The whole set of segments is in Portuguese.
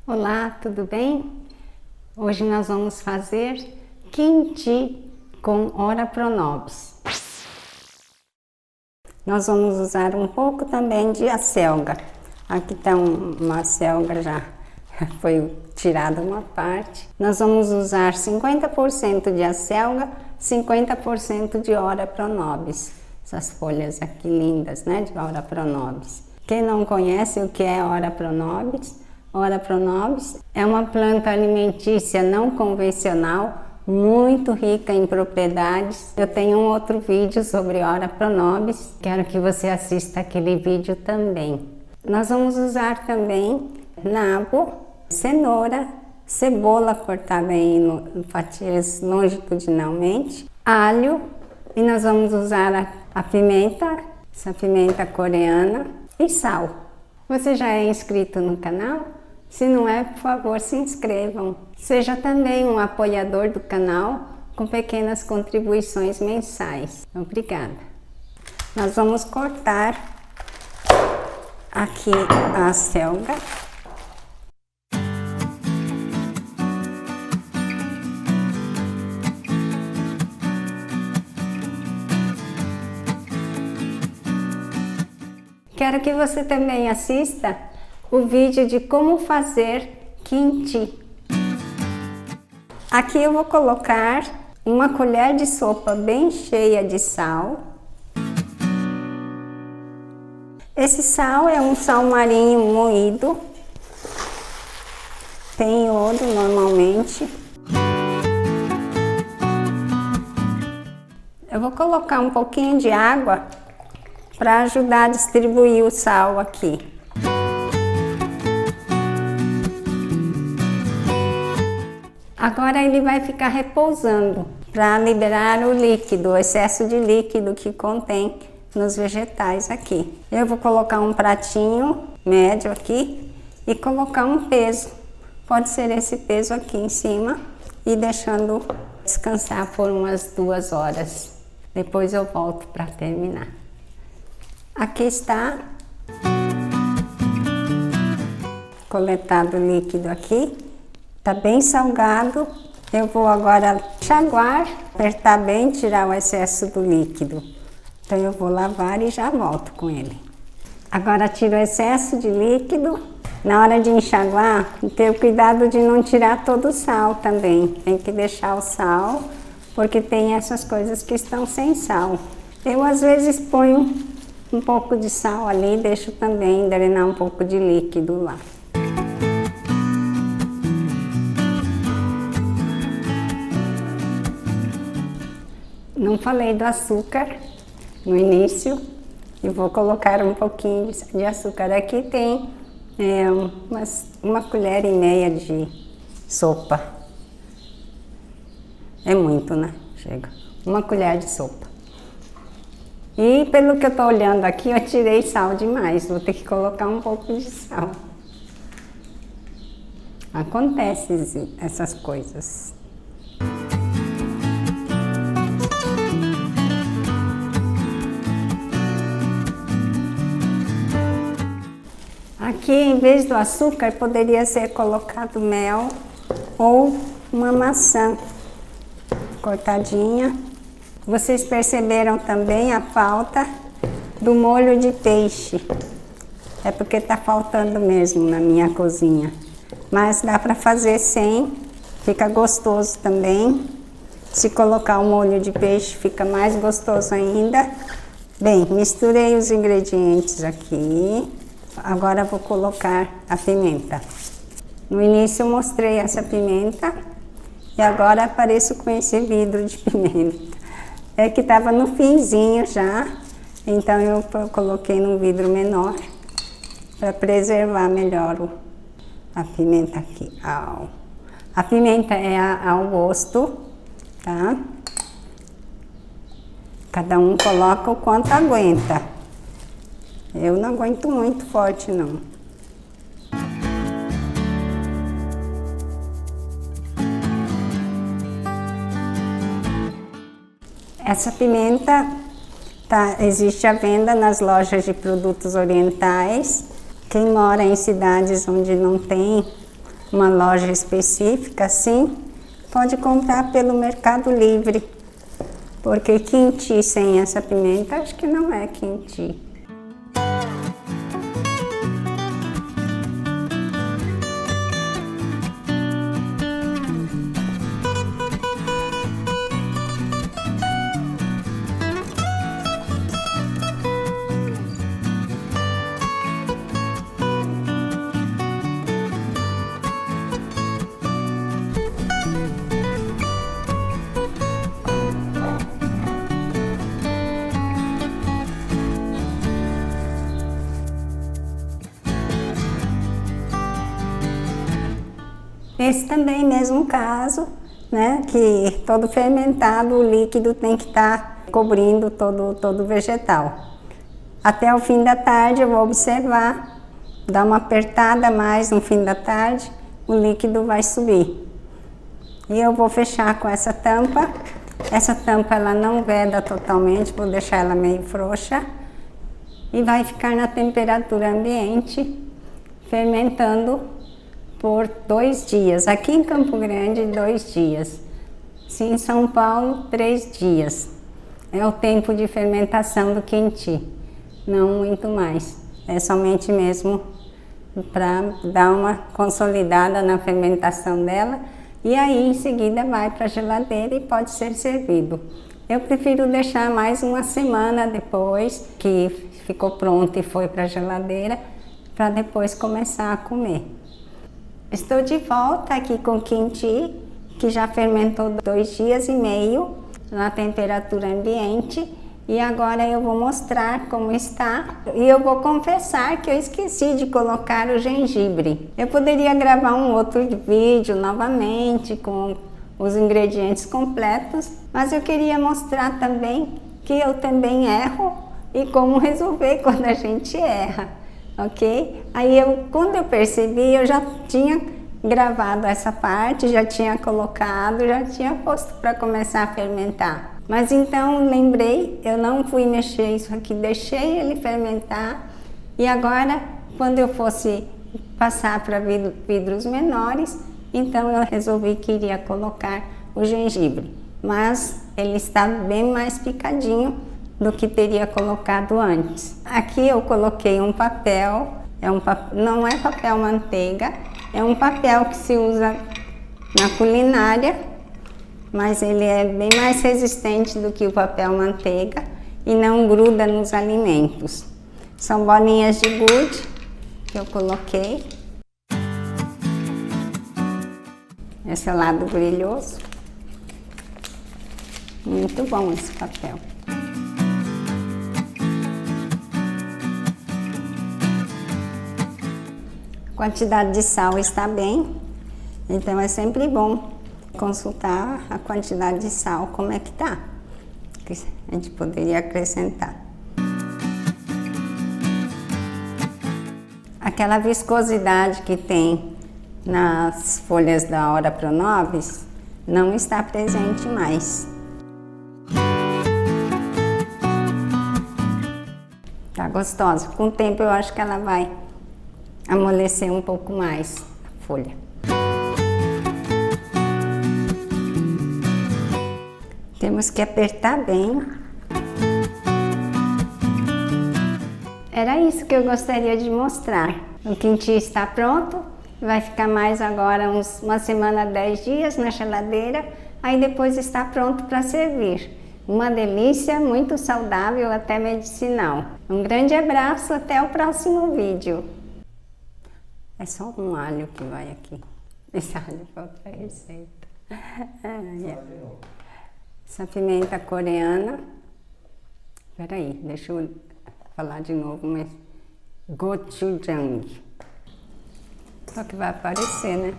Olá, tudo bem? Hoje nós vamos fazer kimchi com ora pro nobis. Nós vamos usar um pouco também de acelga. Aqui está uma acelga já foi tirada uma parte. Nós vamos usar 50% de acelga, 50% de ora pro nobis. Essas folhas aqui lindas, né, de ora pro nobis. Quem não conhece o que é ora pro nobis? Ora pro nobis é uma planta alimentícia não convencional, muito rica em propriedades. Eu tenho um outro vídeo sobre ora pro nobis, quero que você assista aquele vídeo também. Nós vamos usar também nabo, cenoura, cebola cortada em fatias longitudinalmente, alho, e nós vamos usar a pimenta, essa pimenta coreana, e sal. Você já é inscrito no canal? Se não é, por favor, se inscrevam. Seja também um apoiador do canal com pequenas contribuições mensais. Obrigada. Nós vamos cortar aqui a acelga. Quero que você também assista o vídeo de como fazer kimchi. Aqui eu vou colocar uma colher de sopa bem cheia de sal. Esse sal é um sal marinho moído, tem iodo normalmente. Eu vou colocar um pouquinho de água para ajudar a distribuir o sal aqui. Agora ele vai ficar repousando para liberar o líquido, o excesso de líquido que contém nos vegetais aqui. Eu vou colocar um pratinho médio aqui e colocar um peso. Pode ser esse peso aqui em cima e deixando descansar por umas 2 horas. Depois eu volto para terminar. Aqui está coletado o líquido aqui. Tá bem salgado. Eu vou agora enxaguar, apertar bem, tirar o excesso do líquido. Então eu vou lavar e já volto com ele. Agora tiro o excesso de líquido. Na hora de enxaguar, tenha cuidado de não tirar todo o sal também. Tem que deixar o sal, porque tem essas coisas que estão sem sal. Eu às vezes ponho um pouco de sal ali, deixo também drenar um pouco de líquido lá. Não falei do açúcar no início e vou colocar um pouquinho de açúcar. Aqui tem uma colher e meia de sopa. É muito, né? Chega. Uma colher de sopa. E pelo que eu tô olhando aqui, eu tirei sal demais. Vou ter que colocar um pouco de sal. Acontece essas coisas. Aqui, em vez do açúcar, poderia ser colocado mel ou uma maçã cortadinha. Vocês perceberam também a falta do molho de peixe. É porque tá faltando mesmo na minha cozinha. Mas dá para fazer sem, fica gostoso também. Se colocar o molho de peixe, fica mais gostoso ainda. Bem, misturei os ingredientes aqui. Agora vou colocar a pimenta. No início eu mostrei essa pimenta e agora apareço com esse vidro de pimenta. É que estava no finzinho já, então eu coloquei num vidro menor para preservar melhor a pimenta aqui. A pimenta é ao gosto, tá? Cada um coloca o quanto aguenta. Eu não aguento muito forte, não. Essa pimenta existe à venda nas lojas de produtos orientais. Quem mora em cidades onde não tem uma loja específica assim, pode comprar pelo Mercado Livre, porque quinti sem essa pimenta acho que não é quinti. Esse também mesmo caso, né, que todo fermentado, o líquido tem que estar cobrindo todo o vegetal. Até o fim da tarde eu vou observar, dar uma apertada mais no fim da tarde, o líquido vai subir. E eu vou fechar com essa tampa. Essa tampa ela não veda totalmente, vou deixar ela meio frouxa. E vai ficar na temperatura ambiente, fermentando por 2 dias. Aqui em Campo Grande, 2 dias. Se em São Paulo, 3 dias. É o tempo de fermentação do quinti, não muito mais. É somente mesmo para dar uma consolidada na fermentação dela. E aí, em seguida, vai para a geladeira e pode ser servido. Eu prefiro deixar mais uma semana depois que ficou pronto e foi para a geladeira, para depois começar a comer. Estou de volta aqui com o quinti, que já fermentou 2 dias e meio na temperatura ambiente. E agora eu vou mostrar como está. E eu vou confessar que eu esqueci de colocar o gengibre. Eu poderia gravar um outro vídeo novamente com os ingredientes completos, mas eu queria mostrar também que eu também erro e como resolver quando a gente erra. Ok? Aí quando eu percebi, eu já tinha gravado essa parte, já tinha colocado, já tinha posto para começar a fermentar. Mas então lembrei, eu não fui mexer isso aqui, deixei ele fermentar. E agora, quando eu fosse passar para vidros menores, então eu resolvi que iria colocar o gengibre. Mas ele está bem mais picadinho do que teria colocado antes. Aqui eu coloquei um papel, não é papel manteiga, é um papel que se usa na culinária, mas ele é bem mais resistente do que o papel manteiga e não gruda nos alimentos. São bolinhas de gude que eu coloquei. Esse é o lado brilhoso. Muito bom esse papel. A quantidade de sal está bem, então é sempre bom consultar a quantidade de sal, como é que tá, que a gente poderia acrescentar. Aquela viscosidade que tem nas folhas da Ora Pro Nobis não está presente mais. Tá gostosa. Com o tempo eu acho que ela vai amolecer um pouco mais a folha. Temos que apertar bem. Era isso que eu gostaria de mostrar. O quinti está pronto. Vai ficar mais agora uma semana, 10 dias na geladeira. Aí depois está pronto para servir. Uma delícia, muito saudável, até medicinal. Um grande abraço, até o próximo vídeo. É só um alho que vai aqui. Esse alho foi outra receita. Essa pimenta coreana. Peraí, deixa eu falar de novo, mas gochujang. Só que vai aparecer, né?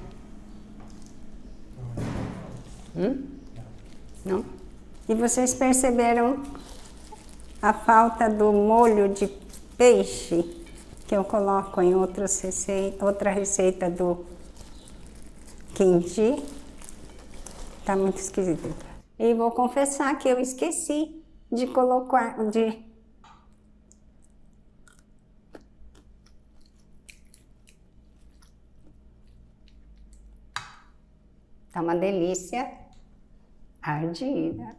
Não? E vocês perceberam a falta do molho de peixe que eu coloco em outra receita do quinti? Tá muito esquisito. E vou confessar que eu esqueci de colocar, Tá uma delícia ardida.